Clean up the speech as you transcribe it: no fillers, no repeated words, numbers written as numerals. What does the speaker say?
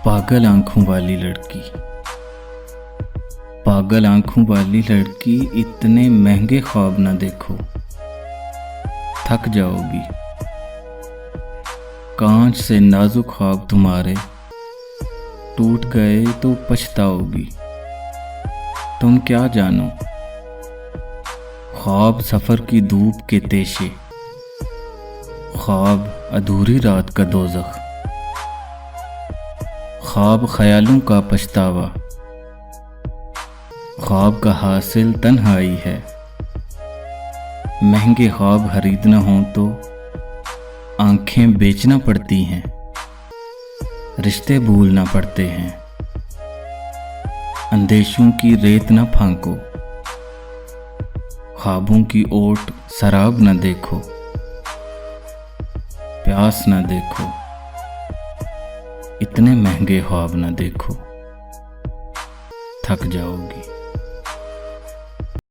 पागल आंखों वाली लड़की। पागल आंखों वाली लड़की, इतने महंगे ख्वाब ना देखो, थक जाओगी। कांच से नाजुक ख्वाब तुम्हारे टूट गए तो पछताओगी। तुम क्या जानो, ख्वाब सफ़र की धूप के तेशे, ख्वाब अधूरी रात का दोज़ख, ख्वाब ख्यालों का पछतावा, ख्वाब का हासिल तन्हाई है। महंगे ख्वाब खरीदना हो तो आंखें बेचना पड़ती हैं, रिश्ते भूलना पड़ते हैं। अंदेशों की रेत न फांको, ख्वाबों की ओट शराब न देखो, प्यास न देखो, इतने महंगे ख्वाब न देखो, थक जाओगी।